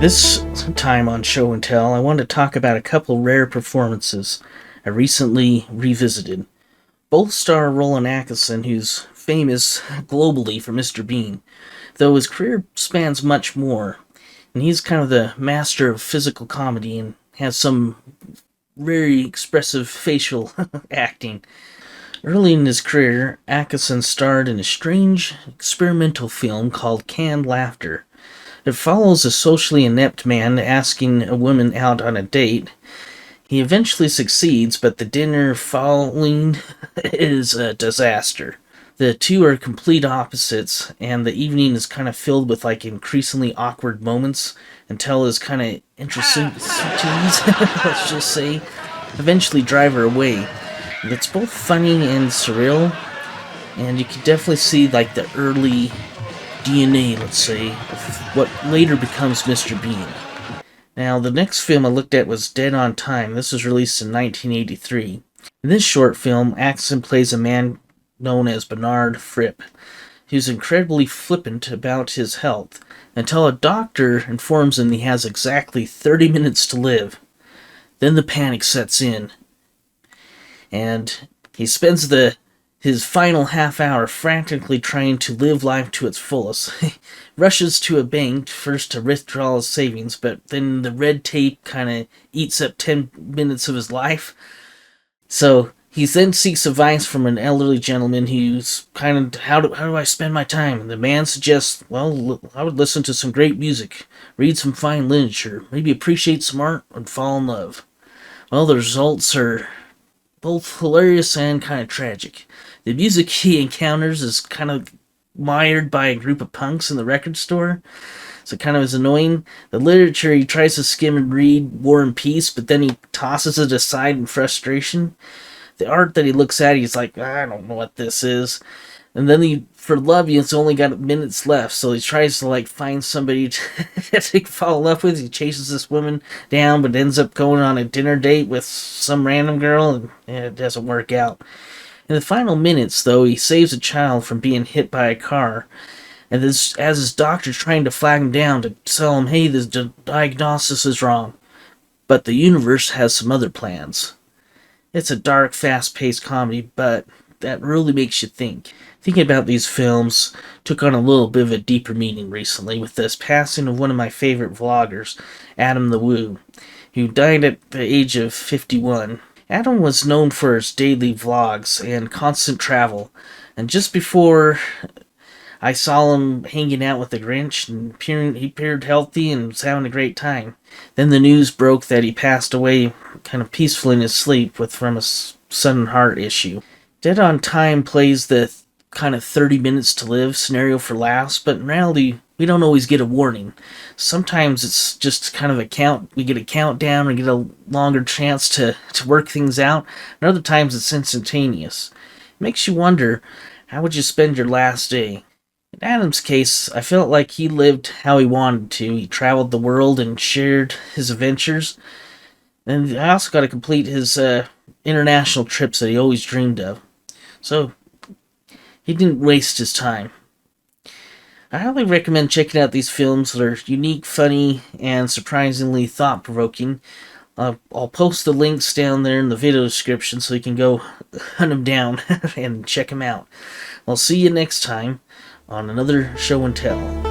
This time on Show and Tell, I wanted to talk about a couple rare performances I recently revisited. Both star Rowan Atkinson, who's famous globally for Mr. Bean, though his career spans much more, and he's kind of the master of physical comedy and has some very expressive facial acting. Early in his career, Atkinson starred in a strange experimental film called Canned Laughter. It follows a socially inept man asking a woman out on a date. He eventually succeeds, but the dinner following is a disaster. The two are complete opposites, and the evening is kind of filled with increasingly awkward moments until his kind of intricacies, let's just say, eventually drive her away. And it's both funny and surreal, and you can definitely see the early DNA, let's say, of what later becomes Mr. Bean. Now, the next film I looked at was Dead on Time. This was released in 1983. In this short film, Axon plays a man known as Bernard Fripp, who's incredibly flippant about his health, until a doctor informs him he has exactly 30 minutes to live. Then the panic sets in, and he spends his final half hour frantically trying to live life to its fullest. He rushes to a bank first to withdraw his savings, but then the red tape kind of eats up 10 minutes of his life. So he then seeks advice from an elderly gentleman who's kind of, how do I spend my time? And the man suggests, well, I would listen to some great music, read some fine literature, maybe appreciate some art, and fall in love. Well, the results are both hilarious and kind of tragic. The music he encounters is kind of mired by a group of punks in the record store, so it kind of is annoying. The literature he tries to skim and read War and Peace, but then he tosses it aside in frustration. The art that he looks at, he's like, I don't know what this is. And then for love, he's only got minutes left, so he tries to find somebody to fall in love with. He chases this woman down, but ends up going on a dinner date with some random girl, and it doesn't work out. In the final minutes, though, he saves a child from being hit by a car, and as his doctor's trying to flag him down to tell him, hey, this diagnosis is wrong. But the universe has some other plans. It's a dark, fast-paced comedy, but that really makes you think. Thinking about these films took on a little bit of a deeper meaning recently with this passing of one of my favorite vloggers, Adam the Woo, who died at the age of 51. Adam was known for his daily vlogs and constant travel, and just before I saw him hanging out with the Grinch, and he appeared healthy and was having a great time. Then the news broke that he passed away kind of peacefully in his sleep from a sudden heart issue. Dead on Time plays the kind of 30 minutes to live scenario for laughs, but in reality, we don't always get a warning. Sometimes it's just kind of we get a countdown and get a longer chance to work things out, and other times it's instantaneous. It makes you wonder, how would you spend your last day? In Adam's case, I felt like he lived how he wanted to. He traveled the world and shared his adventures, and I also got to complete his international trips that he always dreamed of. So, he didn't waste his time. I highly recommend checking out these films that are unique, funny, and surprisingly thought-provoking. I'll post the links down there in the video description so you can go hunt them down and check them out. I'll see you next time on another Show and Tell.